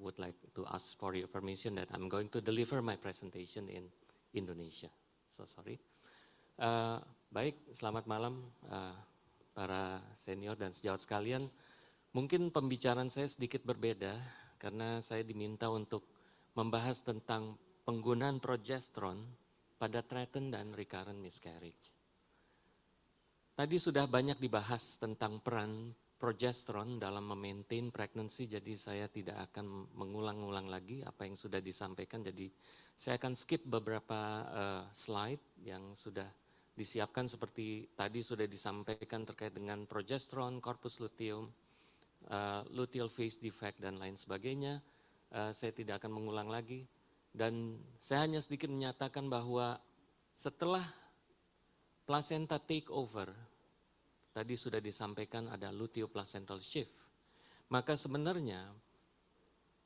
would like to ask for your permission that I'm going to deliver my presentation in Indonesia. So sorry. Baik, selamat malam para senior dan sejawat sekalian. Mungkin pembicaraan saya sedikit berbeda karena saya diminta untuk membahas tentang penggunaan progesterone pada threatened dan recurrent miscarriage. Tadi sudah banyak dibahas tentang peran progesterone dalam memaintain pregnancy, jadi saya tidak akan mengulang-ulang lagi apa yang sudah disampaikan. Jadi saya akan skip beberapa slide yang sudah disiapkan seperti tadi sudah disampaikan terkait dengan progesterone, corpus luteum, luteal phase defect dan lain sebagainya. Saya tidak akan mengulang lagi dan saya hanya sedikit menyatakan bahwa setelah placenta take over, tadi sudah disampaikan ada luteoplacental shift. Maka sebenarnya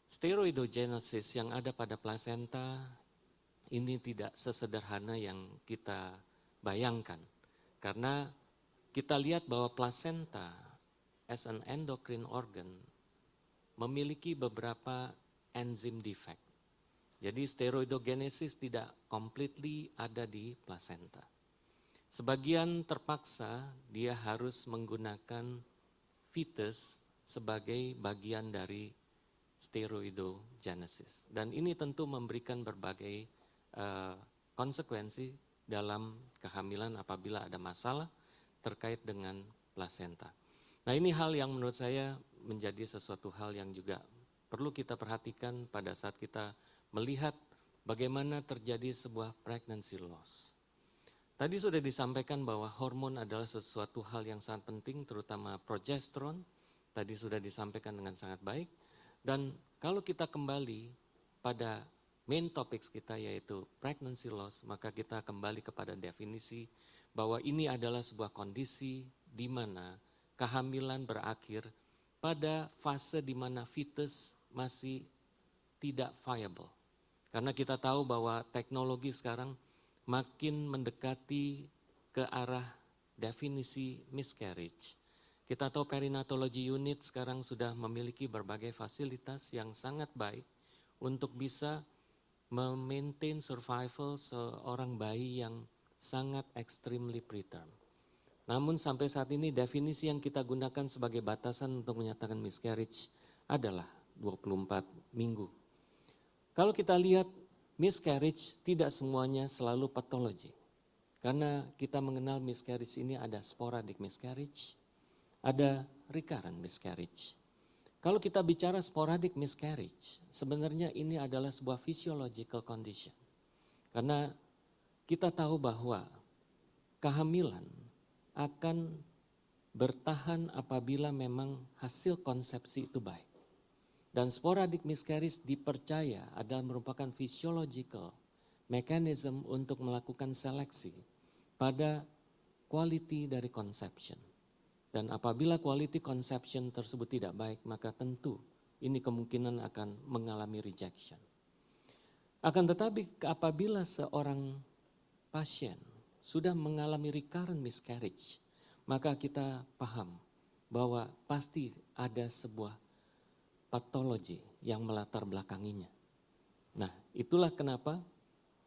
steroidogenesis yang ada pada plasenta ini tidak sesederhana yang kita bayangkan. Karena kita lihat bahwa plasenta as an endocrine organ memiliki beberapa enzim defect. Jadi steroidogenesis tidak completely ada di plasenta. Sebagian terpaksa dia harus menggunakan fetus sebagai bagian dari steroidogenesis. Dan ini tentu memberikan berbagai konsekuensi dalam kehamilan apabila ada masalah terkait dengan plasenta. Nah, ini hal yang menurut saya menjadi sesuatu hal yang juga perlu kita perhatikan pada saat kita melihat bagaimana terjadi sebuah pregnancy loss. Tadi sudah disampaikan bahwa hormon adalah sesuatu hal yang sangat penting, terutama progesterone. Tadi sudah disampaikan dengan sangat baik. Dan kalau kita kembali pada main topics kita yaitu pregnancy loss, maka kita kembali kepada definisi bahwa ini adalah sebuah kondisi di mana kehamilan berakhir pada fase di mana fetus masih tidak viable. Karena kita tahu bahwa teknologi sekarang makin mendekati ke arah definisi miscarriage. Kita tahu perinatology unit sekarang sudah memiliki berbagai fasilitas yang sangat baik untuk bisa memaintain survival seorang bayi yang sangat extremely preterm. Namun sampai saat ini definisi yang kita gunakan sebagai batasan untuk menyatakan miscarriage adalah 24 minggu. Kalau kita lihat miscarriage tidak semuanya selalu patologi. Karena kita mengenal miscarriage ini ada sporadic miscarriage, ada recurrent miscarriage. Kalau kita bicara sporadic miscarriage, sebenarnya ini adalah sebuah physiological condition. Karena kita tahu bahwa kehamilan akan bertahan apabila memang hasil konsepsi itu baik. Dan sporadic miscarriage dipercaya adalah merupakan physiological mechanism untuk melakukan seleksi pada quality dari conception. Dan apabila quality conception tersebut tidak baik, maka tentu ini kemungkinan akan mengalami rejection. Akan tetapi apabila seorang pasien sudah mengalami recurrent miscarriage, maka kita paham bahwa pasti ada sebuah patologi yang melatar belakanginya. Nah, itulah kenapa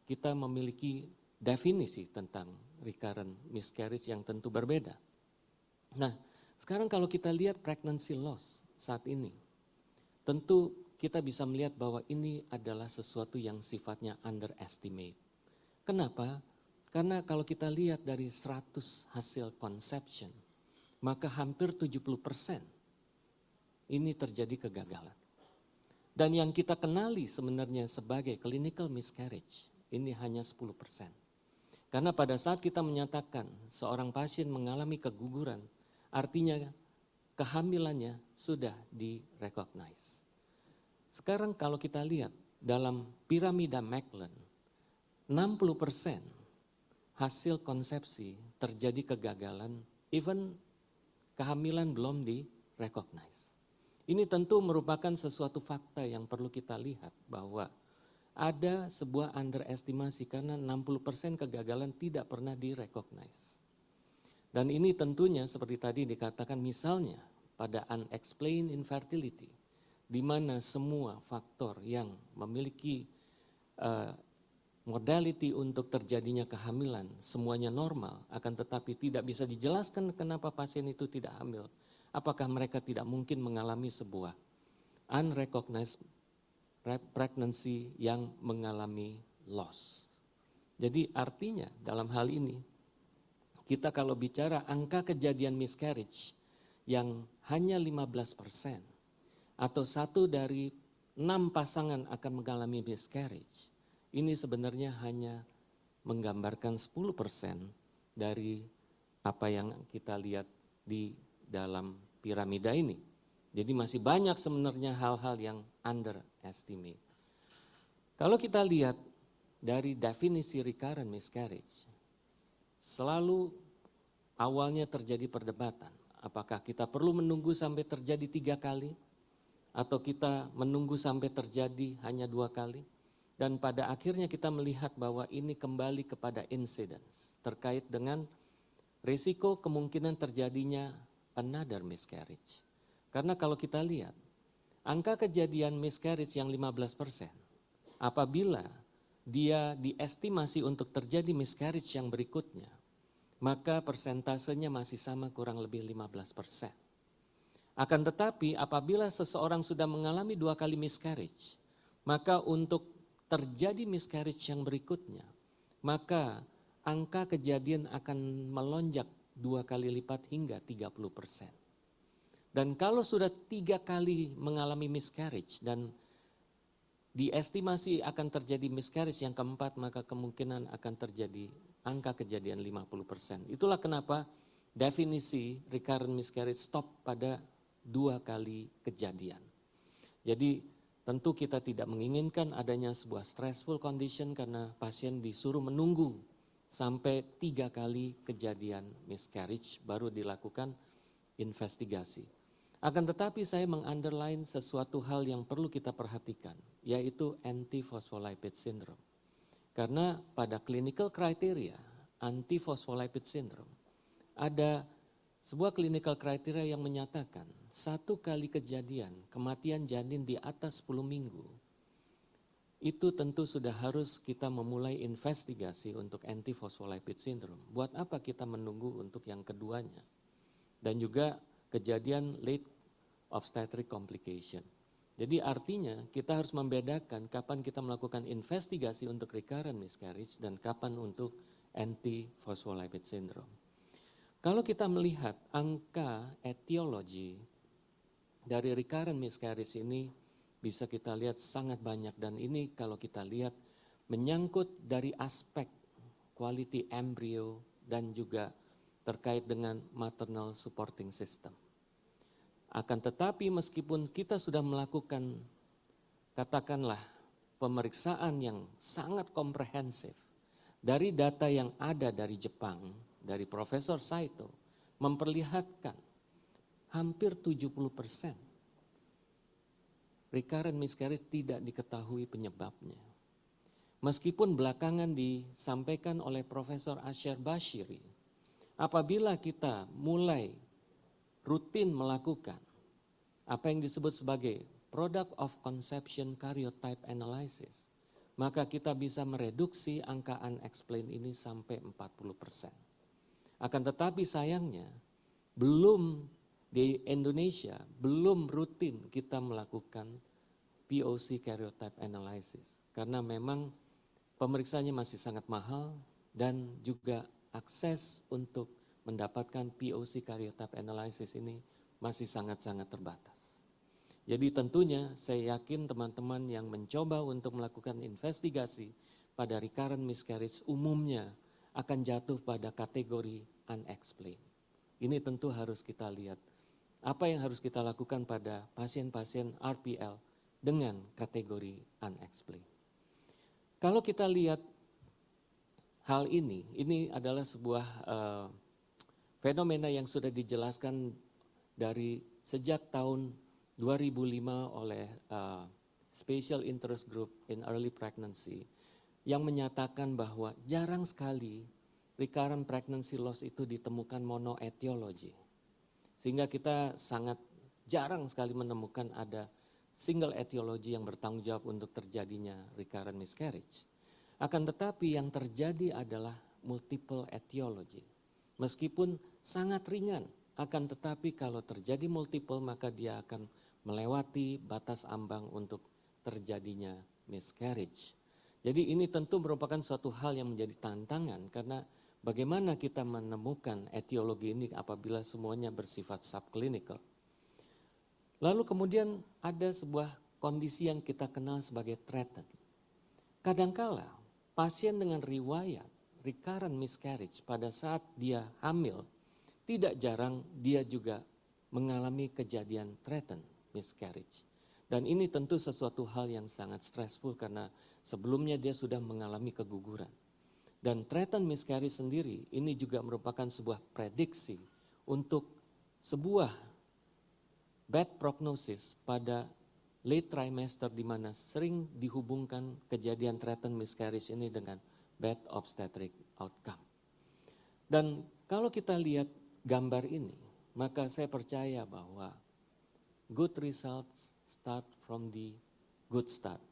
kita memiliki definisi tentang recurrent miscarriage yang tentu berbeda. Nah, sekarang kalau kita lihat pregnancy loss saat ini, tentu kita bisa melihat bahwa ini adalah sesuatu yang sifatnya underestimate. Kenapa? Karena kalau kita lihat dari 100 hasil conception, maka hampir 70% ini terjadi kegagalan. Dan yang kita kenali sebenarnya sebagai clinical miscarriage, ini hanya 10%. Karena pada saat kita menyatakan seorang pasien mengalami keguguran, artinya kehamilannya sudah di-recognize. Sekarang kalau kita lihat dalam piramida Macklen, 60% hasil konsepsi terjadi kegagalan, even kehamilan belum di-recognize. Ini tentu merupakan sesuatu fakta yang perlu kita lihat bahwa ada sebuah underestimasi karena 60% kegagalan tidak pernah di-recognize. Dan ini tentunya seperti tadi dikatakan misalnya pada unexplained infertility, di mana semua faktor yang memiliki modality untuk terjadinya kehamilan semuanya normal, akan tetapi tidak bisa dijelaskan kenapa pasien itu tidak hamil. Apakah mereka tidak mungkin mengalami sebuah unrecognized pregnancy yang mengalami loss. Jadi artinya dalam hal ini, kita kalau bicara angka kejadian miscarriage yang hanya 15%, atau 1 dari 6 pasangan akan mengalami miscarriage, ini sebenarnya hanya menggambarkan 10% dari apa yang kita lihat di dalam piramida ini. Jadi masih banyak sebenarnya hal-hal yang underestimate. Kalau kita lihat dari definisi recurrent miscarriage, selalu awalnya terjadi perdebatan. Apakah kita perlu menunggu sampai terjadi 3 kali? Atau kita menunggu sampai terjadi hanya 2 kali? Dan pada akhirnya kita melihat bahwa ini kembali kepada incidence terkait dengan risiko kemungkinan terjadinya another miscarriage. Karena kalau kita lihat angka kejadian miscarriage yang 15%, apabila dia diestimasi untuk terjadi miscarriage yang berikutnya, maka persentasenya masih sama kurang lebih 15%. Akan tetapi apabila seseorang sudah mengalami 2 kali miscarriage, maka untuk terjadi miscarriage yang berikutnya, maka angka kejadian akan melonjak 2 kali lipat hingga 30%. Dan kalau sudah 3 kali mengalami miscarriage dan diestimasi akan terjadi miscarriage yang keempat, maka kemungkinan akan terjadi angka kejadian 50%. Itulah kenapa definisi recurrent miscarriage stop pada 2 kali kejadian. Jadi tentu kita tidak menginginkan adanya sebuah stressful condition karena pasien disuruh menunggu sampai 3 kali kejadian miscarriage baru dilakukan investigasi. Akan tetapi saya meng-underline sesuatu hal yang perlu kita perhatikan, yaitu antiphospholipid syndrome. Karena pada clinical criteria antiphospholipid syndrome, ada sebuah clinical criteria yang menyatakan 1 kali kejadian kematian janin di atas 10 minggu, itu tentu sudah harus kita memulai investigasi untuk antiphospholipid syndrome. Buat apa kita menunggu untuk yang keduanya? Dan juga kejadian late obstetric complication. Jadi artinya kita harus membedakan kapan kita melakukan investigasi untuk recurrent miscarriage dan kapan untuk antiphospholipid syndrome. Kalau kita melihat angka etiologi dari recurrent miscarriage ini bisa kita lihat sangat banyak, dan ini kalau kita lihat menyangkut dari aspek quality embryo dan juga terkait dengan maternal supporting system. Akan tetapi meskipun kita sudah melakukan katakanlah pemeriksaan yang sangat komprehensif dari data yang ada dari Jepang, dari Profesor Saito, memperlihatkan hampir 70% recurrent miscarriage tidak diketahui penyebabnya. Meskipun belakangan disampaikan oleh Profesor Asher Bashiri, apabila kita mulai rutin melakukan apa yang disebut sebagai product of conception karyotype analysis, maka kita bisa mereduksi angka unexplained ini sampai 40%. Akan tetapi sayangnya belum di Indonesia belum rutin kita melakukan POC karyotype analysis karena memang pemeriksaannya masih sangat mahal dan juga akses untuk mendapatkan POC karyotype analysis ini masih sangat-sangat terbatas. Jadi tentunya saya yakin teman-teman yang mencoba untuk melakukan investigasi pada recurrent miscarriage umumnya akan jatuh pada kategori unexplained. Ini tentu harus kita lihat apa yang harus kita lakukan pada pasien-pasien RPL dengan kategori unexplained. Kalau kita lihat hal ini adalah sebuah fenomena yang sudah dijelaskan dari sejak tahun 2005 oleh Special Interest Group in Early Pregnancy yang menyatakan bahwa jarang sekali recurrent pregnancy loss itu ditemukan monoetiologi. Sehingga kita sangat jarang sekali menemukan ada single etiologi yang bertanggung jawab untuk terjadinya recurrent miscarriage. Akan tetapi yang terjadi adalah multiple etiologi. Meskipun sangat ringan, akan tetapi kalau terjadi multiple maka dia akan melewati batas ambang untuk terjadinya miscarriage. Jadi ini tentu merupakan suatu hal yang menjadi tantangan karena bagaimana kita menemukan etiologi ini apabila semuanya bersifat subclinical. Lalu kemudian ada sebuah kondisi yang kita kenal sebagai threatened. Kadangkala pasien dengan riwayat recurrent miscarriage pada saat dia hamil, tidak jarang dia juga mengalami kejadian threatened miscarriage. Dan ini tentu sesuatu hal yang sangat stressful karena sebelumnya dia sudah mengalami keguguran. Dan threatened miscarriage sendiri ini juga merupakan sebuah prediksi untuk sebuah bad prognosis pada late trimester di mana sering dihubungkan kejadian threatened miscarriage ini dengan bad obstetric outcome. Dan kalau kita lihat gambar ini, maka saya percaya bahwa good results start from the good start.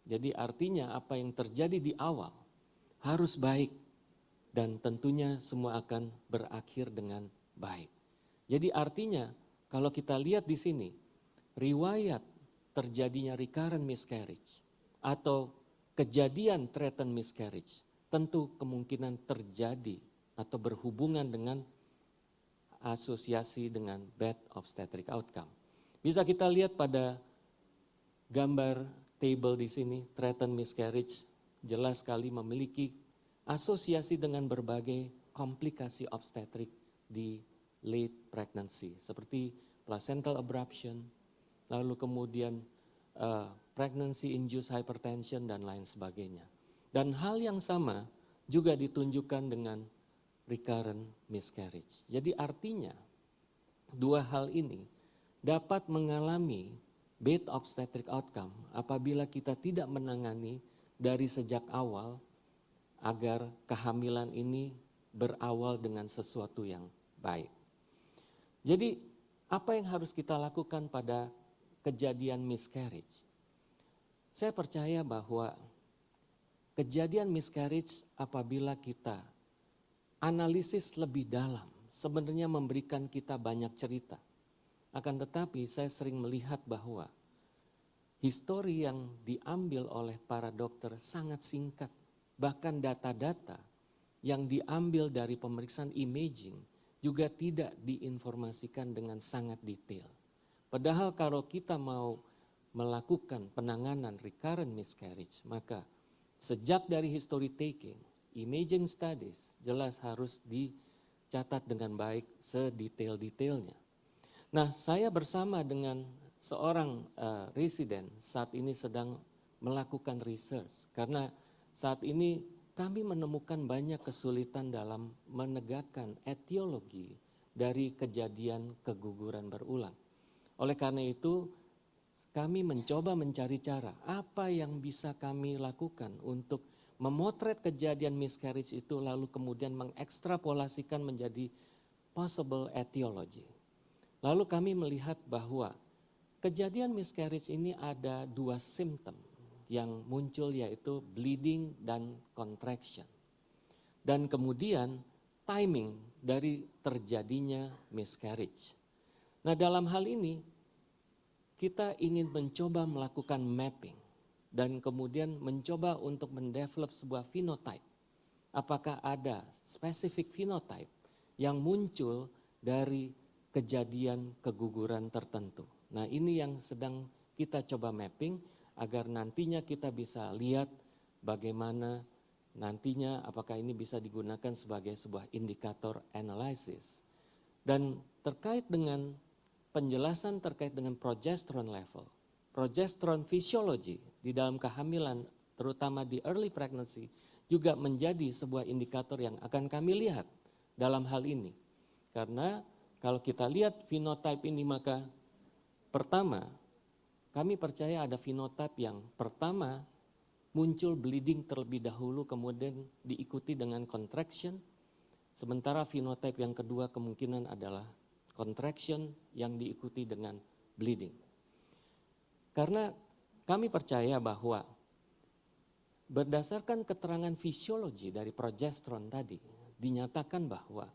Jadi artinya apa yang terjadi di awal harus baik dan tentunya semua akan berakhir dengan baik. Jadi artinya kalau kita lihat di sini, riwayat terjadinya recurrent miscarriage atau kejadian threatened miscarriage tentu kemungkinan terjadi atau berhubungan dengan asosiasi dengan bad obstetric outcome. Bisa kita lihat pada gambar table di sini, threatened miscarriage jelas sekali memiliki asosiasi dengan berbagai komplikasi obstetrik di late pregnancy, seperti placental abruption, lalu kemudian pregnancy induced hypertension dan lain sebagainya. Dan hal yang sama juga ditunjukkan dengan recurrent miscarriage. Jadi artinya dua hal ini dapat mengalami bad obstetric outcome apabila kita tidak menangani dari sejak awal agar kehamilan ini berawal dengan sesuatu yang baik. Jadi apa yang harus kita lakukan pada kejadian miscarriage? Saya percaya bahwa kejadian miscarriage apabila kita analisis lebih dalam sebenarnya memberikan kita banyak cerita. Akan tetapi saya sering melihat bahwa histori yang diambil oleh para dokter sangat singkat. Bahkan data-data yang diambil dari pemeriksaan imaging juga tidak diinformasikan dengan sangat detail. Padahal kalau kita mau melakukan penanganan recurrent miscarriage, maka sejak dari history taking, imaging studies jelas harus dicatat dengan baik sedetail-detailnya. Nah, saya bersama dengan seorang residen saat ini sedang melakukan research karena saat ini kami menemukan banyak kesulitan dalam menegakkan etiologi dari kejadian keguguran berulang. Oleh karena itu, kami mencoba mencari cara apa yang bisa kami lakukan untuk memotret kejadian miscarriage itu lalu kemudian mengekstrapolasikan menjadi possible etiology. Lalu kami melihat bahwa kejadian miscarriage ini ada dua simptom yang muncul yaitu bleeding dan contraction. Dan kemudian timing dari terjadinya miscarriage. Nah, dalam hal ini kita ingin mencoba melakukan mapping dan kemudian mencoba untuk mendevelop sebuah phenotype. Apakah ada spesifik phenotype yang muncul dari kejadian keguguran tertentu. Nah, ini yang sedang kita coba mapping agar nantinya kita bisa lihat bagaimana nantinya apakah ini bisa digunakan sebagai sebuah indikator analysis. Dan terkait dengan penjelasan terkait dengan progesterone level, progesterone physiology di dalam kehamilan terutama di early pregnancy juga menjadi sebuah indikator yang akan kami lihat dalam hal ini. Karena kalau kita lihat phenotype ini maka pertama kami percaya ada phenotype yang pertama muncul bleeding terlebih dahulu kemudian diikuti dengan contraction. Sementara phenotype yang kedua kemungkinan adalah contraction yang diikuti dengan bleeding. Karena kami percaya bahwa berdasarkan keterangan fisiologi dari progesteron tadi, dinyatakan bahwa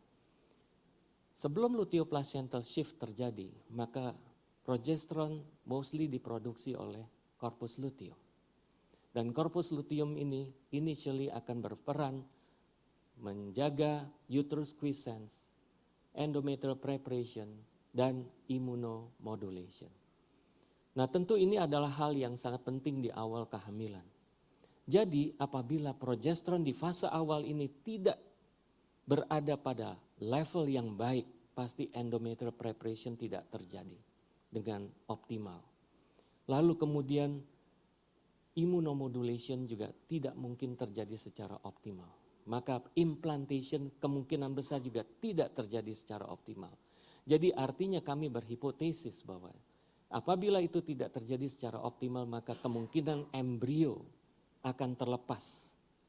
sebelum luteoplacental shift terjadi, maka progesteron mostly diproduksi oleh corpus luteum. Dan corpus luteum ini initially akan berperan menjaga uterus quiescence, endometrial preparation, dan immunomodulation. Nah, tentu ini adalah hal yang sangat penting di awal kehamilan. Jadi, apabila progesteron di fase awal ini tidak berada pada level yang baik, pasti endometrial preparation tidak terjadi dengan optimal. Lalu kemudian immunomodulation juga tidak mungkin terjadi secara optimal. Maka implantation kemungkinan besar juga tidak terjadi secara optimal. Jadi artinya kami berhipotesis bahwa apabila itu tidak terjadi secara optimal, maka kemungkinan embrio akan terlepas.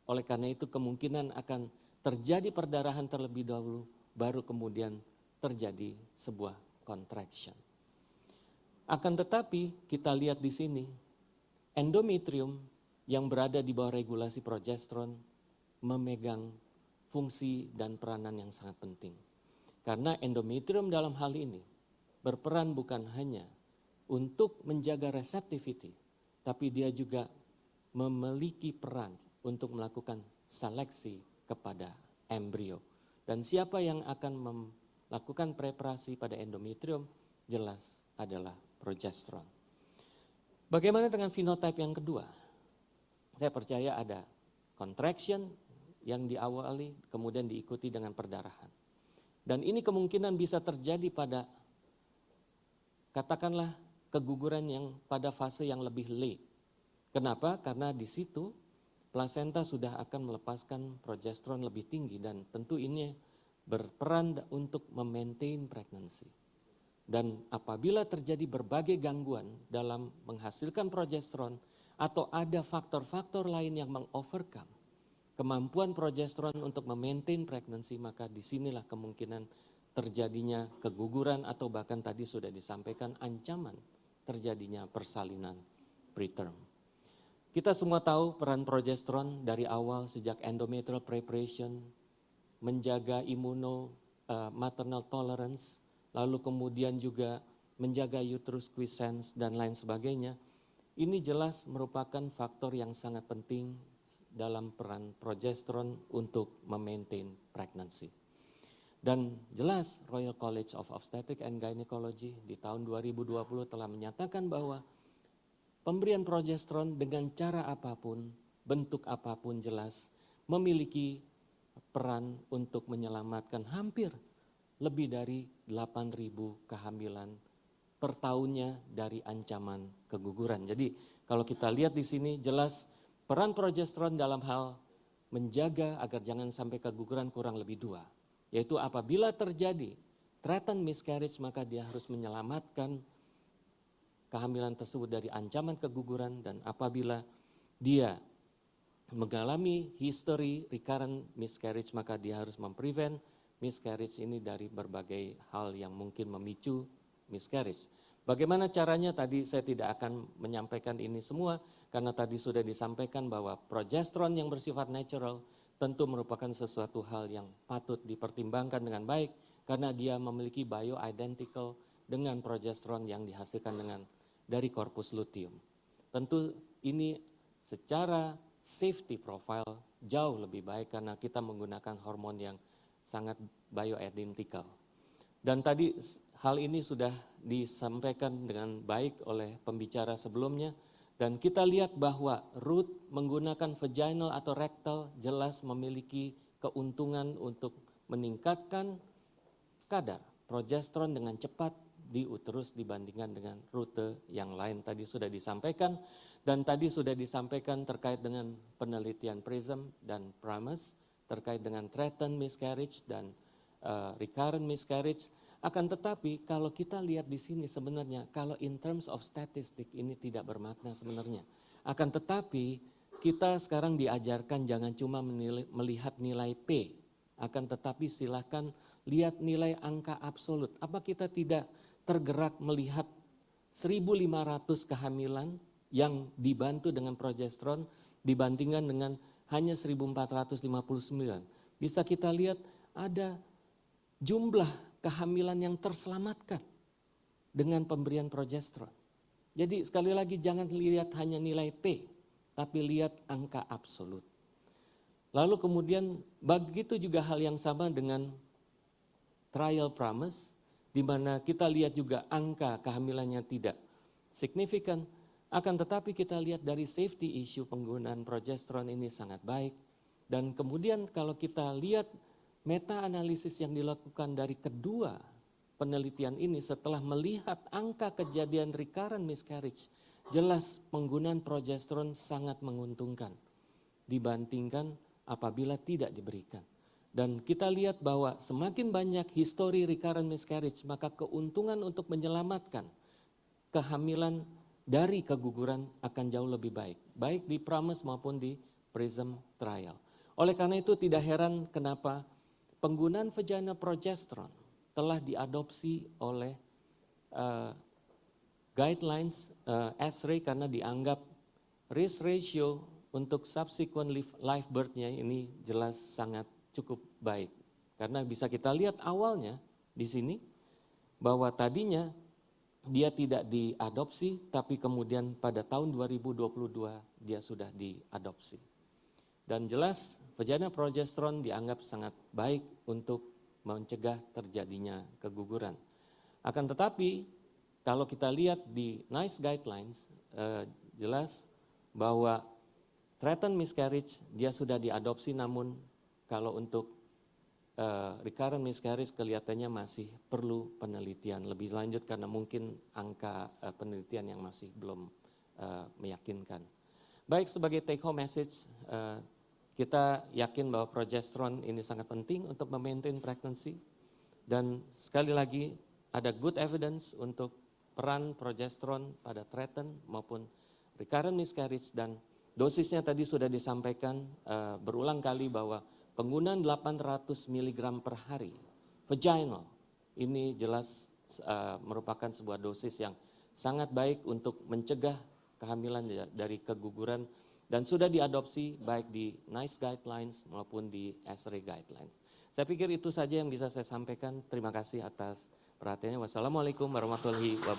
Oleh karena itu kemungkinan akan terjadi perdarahan terlebih dahulu, baru kemudian terjadi sebuah contraction. Akan tetapi kita lihat di sini, endometrium yang berada di bawah regulasi progesteron memegang fungsi dan peranan yang sangat penting. Karena endometrium dalam hal ini berperan bukan hanya untuk menjaga receptivity, tapi dia juga memiliki peran untuk melakukan seleksi kepada embrio. Dan siapa yang akan melakukan preparasi pada endometrium jelas adalah progesteron. Bagaimana dengan fenotipe yang kedua? Saya percaya ada contraction yang diawali kemudian diikuti dengan perdarahan. Dan ini kemungkinan bisa terjadi pada katakanlah keguguran yang pada fase yang lebih late. Kenapa? Karena di situ plasenta sudah akan melepaskan progesteron lebih tinggi dan tentu ini berperan untuk memaintain pregnancy. Dan apabila terjadi berbagai gangguan dalam menghasilkan progesteron atau ada faktor-faktor lain yang mengovercome kemampuan progesteron untuk memaintain pregnancy, maka disinilah kemungkinan terjadinya keguguran atau bahkan tadi sudah disampaikan ancaman terjadinya persalinan preterm. Kita semua tahu peran progesteron dari awal sejak endometrial preparation, menjaga maternal tolerance, lalu kemudian juga menjaga uterus quiescence dan lain sebagainya. Ini jelas merupakan faktor yang sangat penting dalam peran progesteron untuk memaintain pregnancy. Dan jelas Royal College of Obstetrics and Gynecology di tahun 2020 telah menyatakan bahwa pemberian progesteron dengan cara apapun, bentuk apapun jelas memiliki peran untuk menyelamatkan hampir lebih dari 8.000 kehamilan per tahunnya dari ancaman keguguran. Jadi kalau kita lihat di sini jelas peran progesteron dalam hal menjaga agar jangan sampai keguguran kurang lebih dua. Yaitu apabila terjadi threatened miscarriage maka dia harus menyelamatkan kehamilan tersebut dari ancaman keguguran, dan apabila dia mengalami history recurrent miscarriage maka dia harus memprevent miscarriage ini dari berbagai hal yang mungkin memicu miscarriage. Bagaimana caranya tadi saya tidak akan menyampaikan ini semua karena tadi sudah disampaikan bahwa progesteron yang bersifat natural tentu merupakan sesuatu hal yang patut dipertimbangkan dengan baik karena dia memiliki bioidentical dengan progesteron yang dihasilkan dari corpus luteum. Tentu ini secara safety profile jauh lebih baik karena kita menggunakan hormon yang sangat bioidentical. Dan tadi hal ini sudah disampaikan dengan baik oleh pembicara sebelumnya. Dan kita lihat bahwa root menggunakan vaginal atau rectal jelas memiliki keuntungan untuk meningkatkan kadar progesteron dengan cepat di uterus dibandingkan dengan rute yang lain. Tadi sudah disampaikan dan tadi sudah disampaikan terkait dengan penelitian PRISM dan PRIMUS terkait dengan threatened miscarriage dan recurrent miscarriage. Akan tetapi kalau kita lihat di sini sebenarnya kalau in terms of statistik ini tidak bermakna sebenarnya. Akan tetapi kita sekarang diajarkan jangan cuma melihat nilai P, akan tetapi silakan lihat nilai angka absolut. Apa kita tidak tergerak melihat 1.500 kehamilan yang dibantu dengan progesteron dibandingkan dengan hanya 1.459. Bisa kita lihat ada jumlah kehamilan yang terselamatkan dengan pemberian progesteron. Jadi sekali lagi jangan lihat hanya nilai P, tapi lihat angka absolut. Lalu kemudian begitu juga hal yang sama dengan trial promise, di mana kita lihat juga angka kehamilannya tidak signifikan, akan tetapi kita lihat dari safety issue penggunaan progesteron ini sangat baik. Dan kemudian kalau kita lihat meta-analisis yang dilakukan dari kedua penelitian ini setelah melihat angka kejadian recurrent miscarriage, jelas penggunaan progesteron sangat menguntungkan dibandingkan apabila tidak diberikan. Dan kita lihat bahwa semakin banyak histori recurrent miscarriage, maka keuntungan untuk menyelamatkan kehamilan dari keguguran akan jauh lebih baik, baik di PROMISE maupun di PRISM trial. Oleh karena itu tidak heran kenapa penggunaan vagina progesteron telah diadopsi oleh guidelines ESRI karena dianggap risk ratio untuk subsequent live birth-nya ini jelas sangat cukup baik. Karena bisa kita lihat awalnya di sini bahwa tadinya dia tidak diadopsi, tapi kemudian pada tahun 2022 dia sudah diadopsi. Dan jelas vagina progesteron dianggap sangat baik untuk mencegah terjadinya keguguran. Akan tetapi kalau kita lihat di NICE guidelines, jelas bahwa threatened miscarriage dia sudah diadopsi, namun kalau untuk recurrent miscarriage kelihatannya masih perlu penelitian lebih lanjut karena mungkin angka penelitian yang masih belum meyakinkan. Baik, sebagai take home message, kita yakin bahwa progesteron ini sangat penting untuk memaintain pregnancy, dan sekali lagi ada good evidence untuk peran progesteron pada threatened maupun recurrent miscarriage, dan dosisnya tadi sudah disampaikan berulang kali bahwa penggunaan 800 mg per hari vaginal ini jelas merupakan sebuah dosis yang sangat baik untuk mencegah kehamilan dari keguguran dan sudah diadopsi baik di NICE guidelines maupun di ESRI guidelines. Saya pikir itu saja yang bisa saya sampaikan. Terima kasih atas perhatiannya. Wassalamualaikum warahmatullahi wabarakatuh.